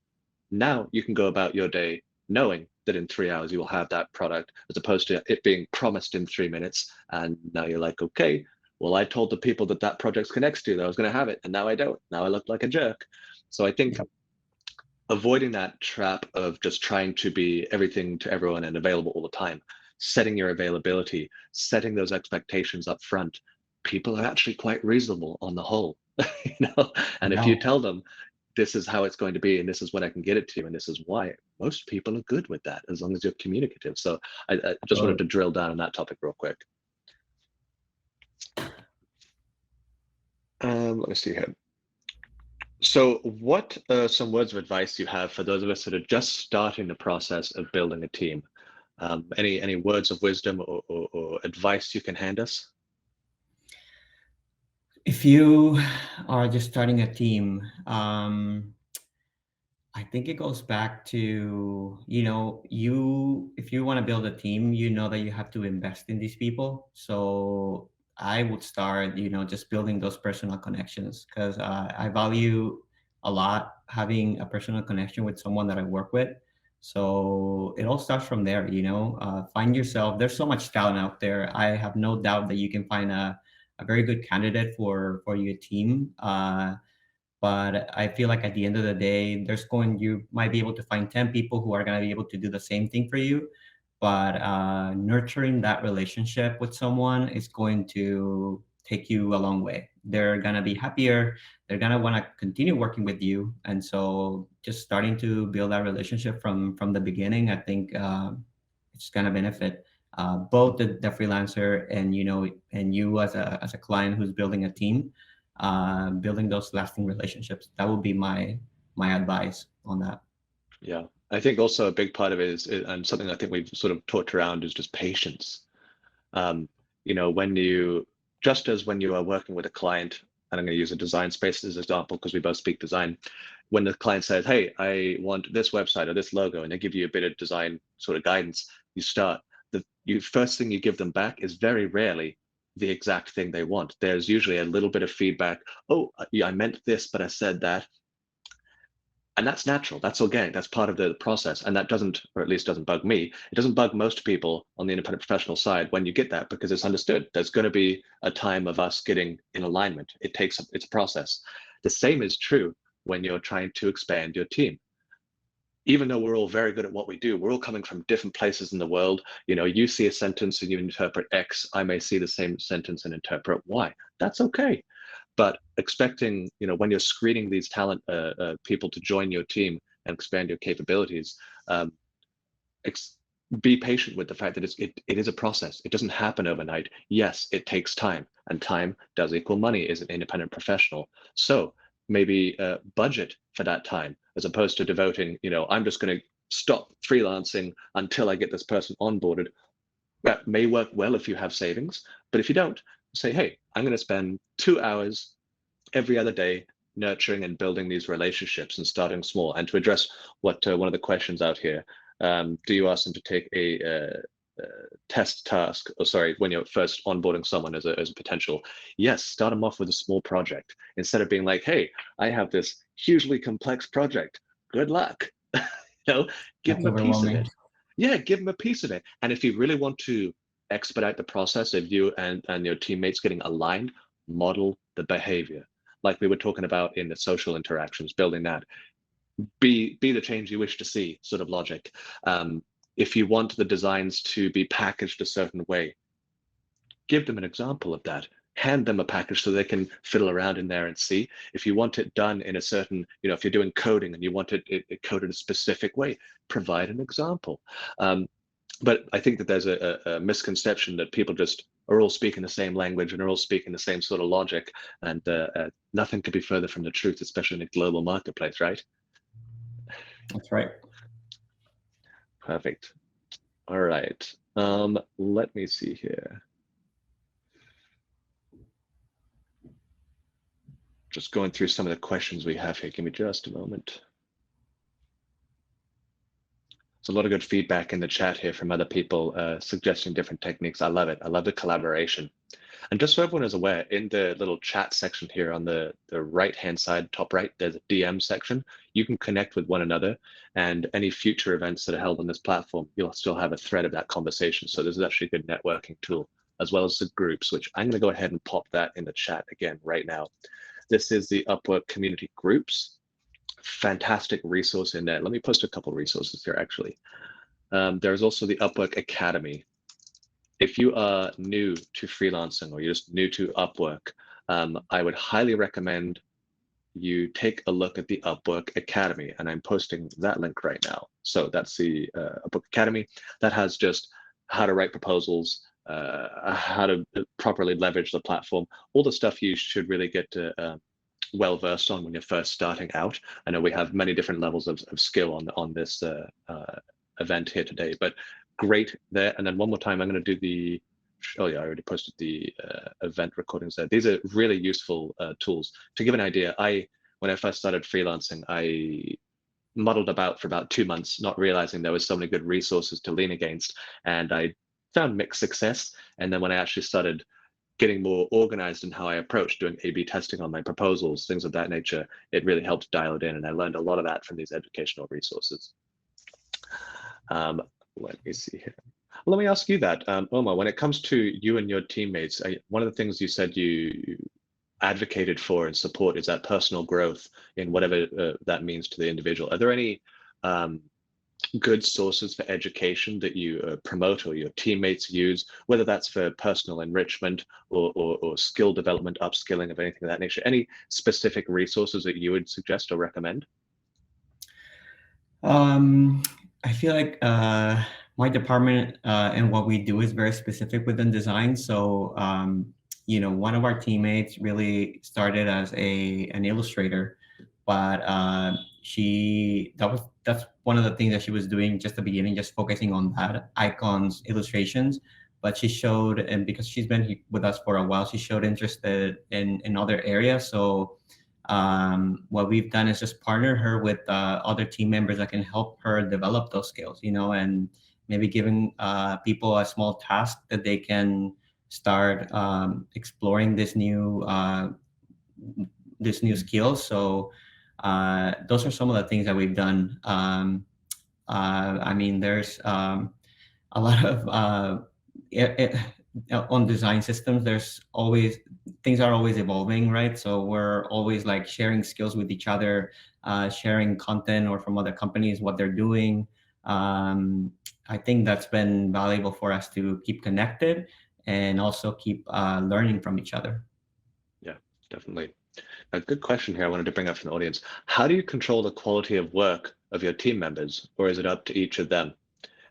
Now you can go about your day knowing that in 3 hours you will have that product, as opposed to it being promised in 3 minutes. And now you're like, okay, well, I told the people that that project's connects to that I was going to have it, and now I don't. Now I look like a jerk. So I think avoiding that trap of just trying to be everything to everyone and available all the time, setting your availability, setting those expectations up front. People are actually quite reasonable on the whole, And if you No. tell them this is how it's going to be and this is when I can get it to you and this is why, most people are good with that as long as you're communicative. So I just wanted to drill down on that topic real quick. Let me see here. So what are some words of advice you have for those of us that are just starting the process of building a team? Any words of wisdom or advice you can hand us? If you are just starting a team, I think it goes back to, if you want to build a team, you know that you have to invest in these people. So I would start, just building those personal connections, because I value a lot having a personal connection with someone that I work with. So it all starts from there, find yourself. There's so much talent out there. I have no doubt that you can find a very good candidate for your team. But I feel like at the end of the day, you might be able to find 10 people who are going to be able to do the same thing for you. But nurturing that relationship with someone is going to take you a long way. They're going to be happier. They're going to want to continue working with you. And so just starting to build that relationship from the beginning, I think it's going to benefit both the freelancer and, and you as a client who's building a team. Building those lasting relationships. That would be my advice on that. Yeah, I think also a big part of it and something I think we've sort of talked around is just patience. Um, when just as when you are working with a client, and I'm going to use a design space as an example because we both speak design, when the client says, hey, I want this website or this logo, and they give you a bit of design sort of guidance, you start. The first thing you give them back is very rarely the exact thing they want. There's usually a little bit of feedback. Oh, yeah, I meant this, but I said that. And that's natural, that's organic, that's part of the process. And that doesn't, or at least doesn't bug me. It doesn't bug most people on the independent professional side when you get that, because it's understood. There's going to be a time of us getting in alignment. It's a process. The same is true when you're trying to expand your team. Even though we're all very good at what we do, we're all coming from different places in the world. You see a sentence and you interpret X. I may see the same sentence and interpret Y. That's okay. But expecting, when you're screening these talent people to join your team and expand your capabilities, be patient with the fact that it is a process. It doesn't happen overnight. Yes, it takes time, and time does equal money as an independent professional. So maybe budget for that time, as opposed to devoting, I'm just going to stop freelancing until I get this person onboarded. That may work well if you have savings, but if you don't, say, hey, I'm going to spend 2 hours every other day nurturing and building these relationships and starting small. And to address what one of the questions out here, Do you ask them to take a test task, or sorry, when you're first onboarding someone as a potential? Yes, start them off with a small project instead of being like, hey, I have this hugely complex project. Good luck. Give That's them a piece of overwhelming. it. Yeah, give them a piece of it. And if you really want to expedite the process of you and your teammates getting aligned, model the behavior. Like we were talking about in the social interactions, building that. Be the change you wish to see, sort of logic. If you want the designs to be packaged a certain way, give them an example of that. Hand them a package so they can fiddle around in there and see. If you want it done in a certain, if you're doing coding and you want it coded a specific way, provide an example. But I think that there's a misconception that people just are all speaking the same language and are all speaking the same sort of logic, and nothing could be further from the truth, especially in a global marketplace, right? That's right. Perfect. All right. Let me see here. Just going through some of the questions we have here. Give me just a moment. There's a lot of good feedback in the chat here from other people suggesting different techniques. I love it. I love the collaboration. And just so everyone is aware, in the little chat section here on the right-hand side, top right, there's a DM section. You can connect with one another, and any future events that are held on this platform, you'll still have a thread of that conversation. So this is actually a good networking tool, as well as the groups, which I'm going to go ahead and pop that in the chat again right now. This is the Upwork Community groups. Fantastic resource in there. Let me post a couple resources here, actually. There's also the Upwork Academy. If you are new to freelancing or you're just new to Upwork, I would highly recommend you take a look at the Upwork Academy, and I'm posting that link right now. So that's the Upwork Academy. That has just how to write proposals, how to properly leverage the platform, all the stuff you should really get well versed on when you're first starting out. I know we have many different levels of skill on this event here today, but great there. And then one more time, I'm going to do the, oh yeah, I already posted the event recordings there. These are really useful tools. To give an idea, when I first started freelancing, I muddled about for about 2 months, not realizing there was so many good resources to lean against. And I found mixed success. And then when I actually started getting more organized in how I approach doing A/B testing on my proposals, things of that nature, it really helped dial it in. And I learned a lot of that from these educational resources. Let me see here. Let me ask you that, Omar, when it comes to you and your teammates, one of the things you said you advocated for and support is that personal growth in whatever that means to the individual. Are there any good sources for education that you promote or your teammates use, whether that's for personal enrichment or skill development, upskilling of anything of that nature? Any specific resources that you would suggest or recommend? I feel like my department and what we do is very specific within design. So, one of our teammates really started as an illustrator, but that's one of the things that she was doing just the beginning, just focusing on that, icons, illustrations. But she showed, and because she's been with us for a while, she showed interest in other areas. So what we've done is just partner her with other team members that can help her develop those skills, and maybe giving people a small task that they can start exploring this new skills. So those are some of the things that we've done. I mean, there's a lot of on design systems. There's always things are always evolving, right? So we're always like sharing skills with each other, sharing content or from other companies what they're doing. I think that's been valuable for us to keep connected and also keep learning from each other. Yeah, definitely. A good question here I wanted to bring up from the audience. How do you control the quality of work of your team members, or is it up to each of them?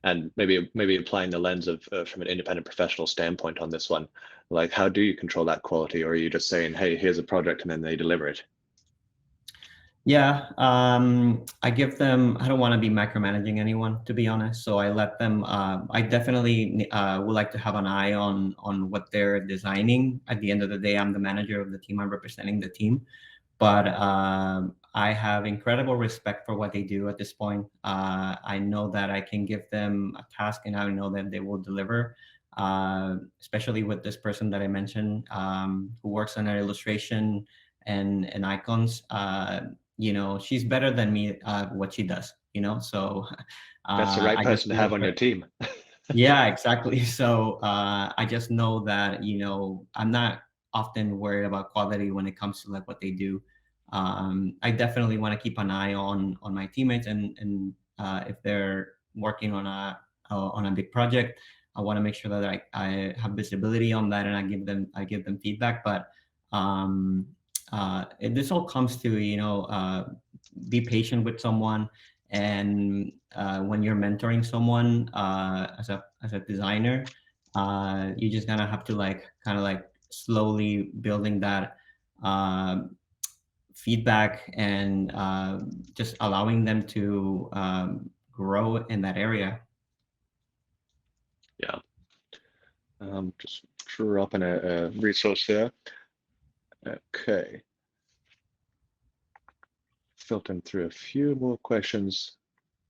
And maybe applying the lens of from an independent professional standpoint on this one, like how do you control that quality, or are you just saying, hey, here's a project and then they deliver it? Yeah, I give them, I don't want to be micromanaging anyone, to be honest. So I let them, I definitely would like to have an eye on what they're designing. At the end of the day, I'm the manager of the team, I'm representing the team. but I have incredible respect for what they do at this point. I know that I can give them a task and I know that they will deliver, especially with this person that I mentioned, who works on an illustration and icons. She's better than me at what she does, so That's the right I just person to feel have on your very. team. Yeah, exactly. So I just know that, I'm not often worried about quality when it comes to like what they do. I definitely want to keep an eye on my teammates, and if they're working on a big project, I want to make sure that I have visibility on that and I give them feedback. But this all comes to, be patient with someone, and when you're mentoring someone as a designer, you're just gonna have to like kind of like slowly building that um, feedback and just allowing them to grow in that area. Yeah. Just dropping a resource there. Okay. Filtering through a few more questions.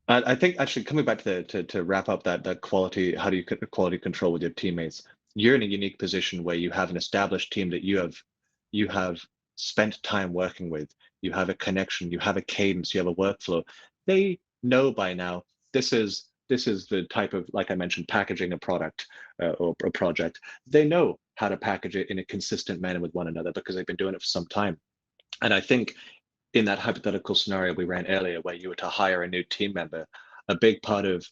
I think actually coming back to wrap up that quality, how do you quality control with your teammates? You're in a unique position where you have an established team that you have spent time working with. You have a connection, you have a cadence, you have a workflow. They know by now this is the type of, like I mentioned, packaging a product or a project. They know how to package it in a consistent manner with one another because they've been doing it for some time. And I think in that hypothetical scenario we ran earlier, where you were to hire a new team member, a big part of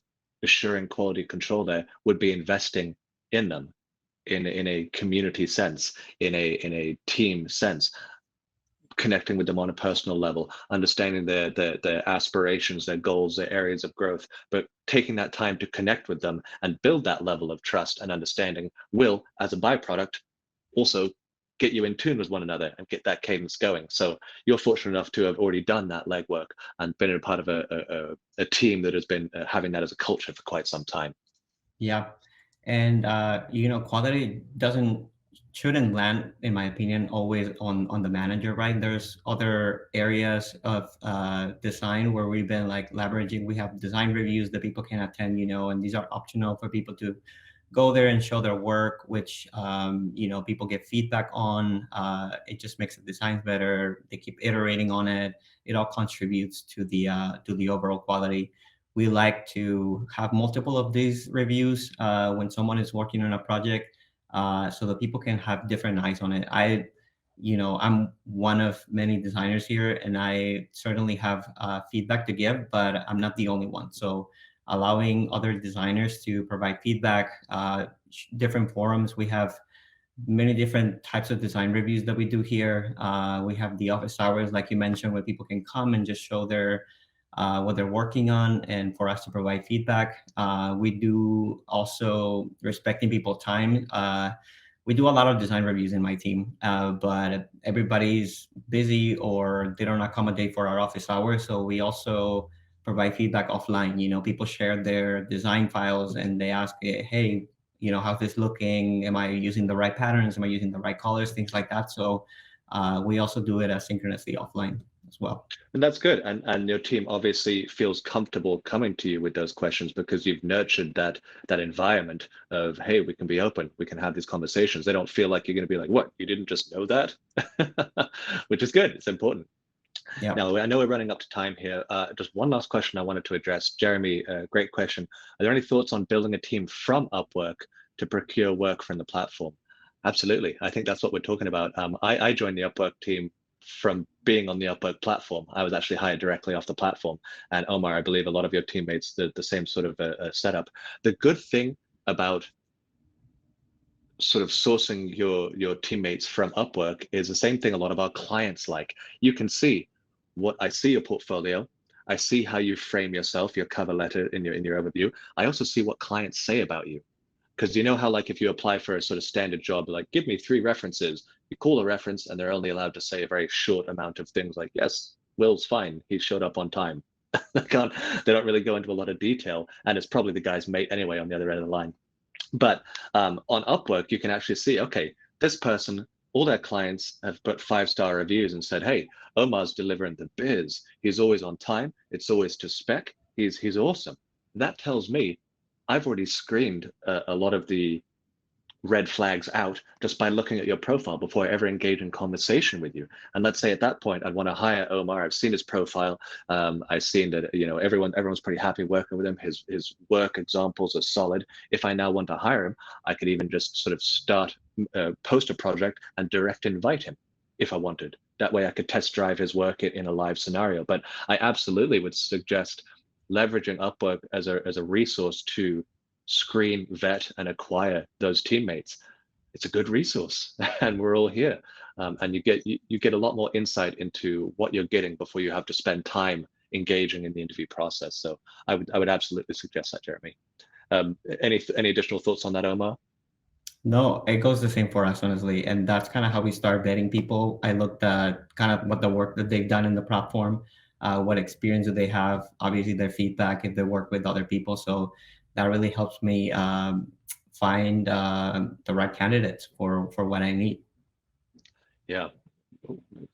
assuring quality control there would be investing in them in a community sense, in a team sense, connecting with them on a personal level, understanding their aspirations, their goals, their areas of growth, but taking that time to connect with them and build that level of trust and understanding will, as a byproduct, also get you in tune with one another and get that cadence going. So you're fortunate enough to have already done that legwork and been a part of a team that has been having that as a culture for quite some time. Yeah. And quality doesn't shouldn't land, in my opinion, always on the manager, right? There's other areas of design where we've been like leveraging. We have design reviews that people can attend, and these are optional for people to go there and show their work, which people get feedback on. It just makes the designs better. They keep iterating on it. It all contributes to the overall quality. We like to have multiple of these reviews when someone is working on a project, so that people can have different eyes on it. I'm one of many designers here, and I certainly have feedback to give, but I'm not the only one. So allowing other designers to provide feedback, different forums. We have many different types of design reviews that we do here. We have the office hours, like you mentioned, where people can come and just show their what they're working on, and for us to provide feedback. We do also respecting people's time. We do a lot of design reviews in my team, but everybody's busy or they don't accommodate for our office hours. So we also provide feedback offline. People share their design files and they ask, hey, how's this looking? Am I using the right patterns? Am I using the right colors? Things like that. So we also do it asynchronously offline as well. And that's good. And your team obviously feels comfortable coming to you with those questions because you've nurtured that environment of, hey, we can be open, we can have these conversations. They don't feel like you're going to be like, what, you didn't just know that? Which is good. It's important. Yeah. Now, I know we're running up to time here. Just one last question I wanted to address. Jeremy, great question. Are there any thoughts on building a team from Upwork to procure work from the platform? Absolutely. I think that's what we're talking about. I joined the Upwork team from being on the Upwork platform. I was actually hired directly off the platform. And Omar, I believe a lot of your teammates did the same sort of setup. The good thing about sort of sourcing your teammates from Upwork is the same thing a lot of our clients like. You can see what I see your portfolio. I see how you frame yourself, your cover letter in your overview. I also see what clients say about you. Because you know how, like, if you apply for a sort of standard job, like, give me 3 references, you call a reference and they're only allowed to say a very short amount of things like, yes, Will's fine, he showed up on time. They don't really go into a lot of detail, and it's probably the guy's mate anyway on the other end of the line. But on Upwork, you can actually see, okay, this person all their clients have put 5-star reviews and said, hey, Omar's delivering the biz. He's always on time. It's always to spec. He's awesome. That tells me I've already screened a lot of the red flags out just by looking at your profile before I ever engage in conversation with you. And let's say at that point, I'd want to hire Omar. I've seen his profile. I've seen that, everyone's pretty happy working with him. His work examples are solid. If I now want to hire him, I could even just sort of post a project and direct invite him if I wanted. That way I could test drive his work in a live scenario. But I absolutely would suggest leveraging Upwork as a resource to screen, vet, and acquire those teammates. It's a good resource, and we're all here. And you get a lot more insight into what you're getting before you have to spend time engaging in the interview process. So I would absolutely suggest that, Jeremy. Any additional thoughts on that, Omar? No, it goes the same for us, honestly. And that's kind of how we start vetting people. I looked at kind of what the work that they've done in the platform, what experience do they have, obviously their feedback if they work with other people. So that really helps me find the right candidates for what I need. Yeah.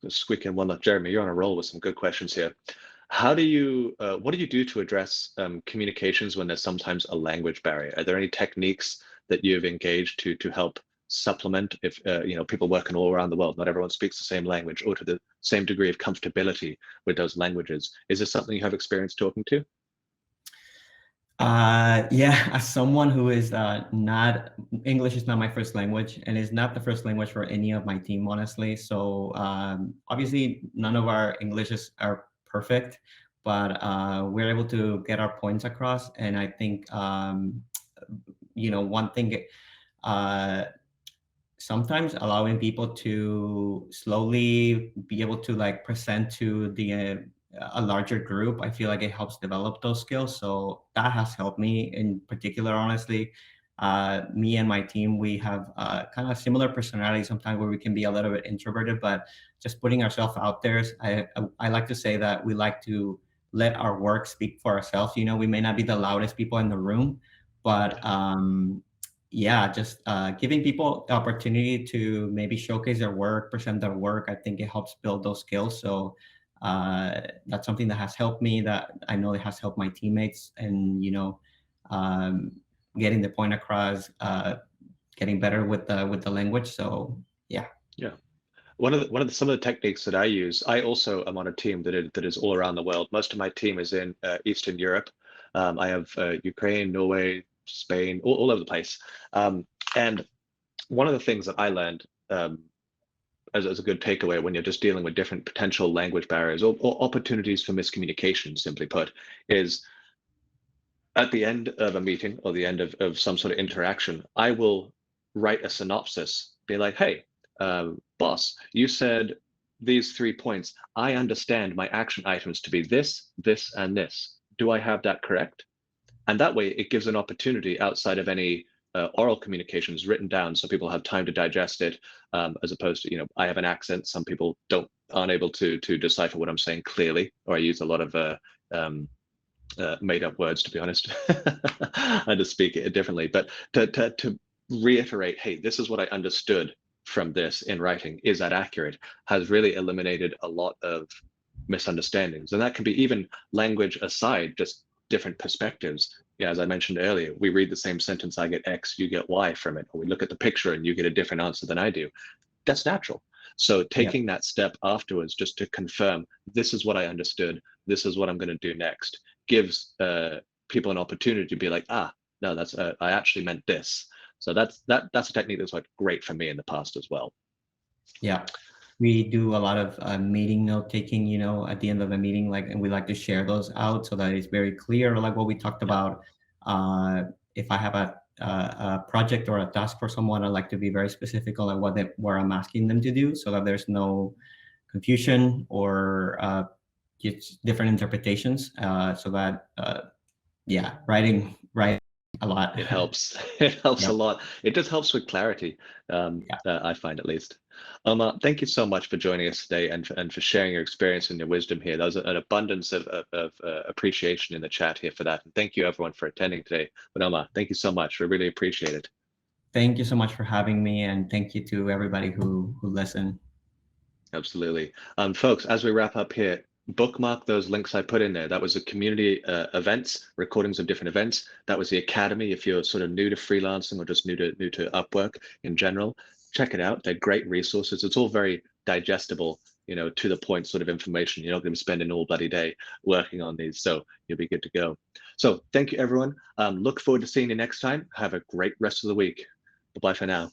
Squeak in one left. Jeremy, you're on a roll with some good questions here. What do you do to address communications when there's sometimes a language barrier? Are there any techniques that you've engaged to help supplement if people working all around the world, not everyone speaks the same language or to the same degree of comfortability with those languages? Is this something you have experience talking to? Yeah, as someone who is not English is not my first language, and is not the first language for any of my team, honestly. So obviously, none of our Englishes are perfect, but we're able to get our points across. And I think one thing. Uh, Sometimes allowing people to slowly be able to like present to a larger group, I feel like it helps develop those skills. So that has helped me in particular, honestly. Me and my team, we have kind of similar personalities sometimes where we can be a little bit introverted, but just putting ourselves out there. I like to say that we like to let our work speak for ourselves. We may not be the loudest people in the room, but yeah, just giving people the opportunity to maybe showcase their work, present their work. I think it helps build those skills. So that's something that has helped me, that I know it has helped my teammates, and um, getting the point across, getting better with the language. So yeah. Yeah. Some of the techniques that I use, I also am on a team that is all around the world. Most of my team is in Eastern Europe. I have Ukraine, Norway, Spain, all over the place. And one of the things that I learned as a good takeaway when you're just dealing with different potential language barriers or opportunities for miscommunication, simply put, is at the end of a meeting or the end of some sort of interaction, I will write a synopsis, be like, hey, boss, you said these 3 points. I understand my action items to be this, this, and this. Do I have that correct? And that way it gives an opportunity outside of any oral communications written down, so people have time to digest it, as opposed to, I have an accent. Some people aren't able to decipher what I'm saying clearly, or I use a lot of made up words, to be honest. I just speak it differently. But to reiterate, hey, this is what I understood from this in writing, is that accurate, has really eliminated a lot of misunderstandings. And that can be even language aside, just different perspectives. Yeah, as I mentioned earlier, we read the same sentence, I get X, you get Y from it, or we look at the picture and you get a different answer than I do. That's natural. So taking that step afterwards, just to confirm, this is what I understood, this is what I'm going to do next, gives people an opportunity to be like, no, that's I actually meant this. So that's a technique that's like great for me in the past as well. Yeah, we do a lot of meeting note taking, at the end of the meeting, and we like to share those out so that it's very clear, like what we talked about. If I have a project or a task for someone, I like to be very specific on what I'm asking them to do, so that there's no confusion or just different interpretations. So that writing a lot. It helps. It helps a Yep. lot. It just helps with clarity. I find, at least. Thank you so much for joining us today and for sharing your experience and your wisdom here. There's an abundance of appreciation in the chat here for that. And thank you everyone for attending today. But Omar, thank you so much. We really appreciate it. Thank you so much for having me, and thank you to everybody who listened. Absolutely. Folks, as we wrap up here, bookmark those links I put in there. That was the community events, recordings of different events. That was the academy. If you're sort of new to freelancing or just new to Upwork in general, check it out. They're great resources. It's all very digestible, to the point sort of information. You're not going to be spending all bloody day working on these, so you'll be good to go. So thank you, everyone. Look forward to seeing you next time. Have a great rest of the week. Bye-bye for now.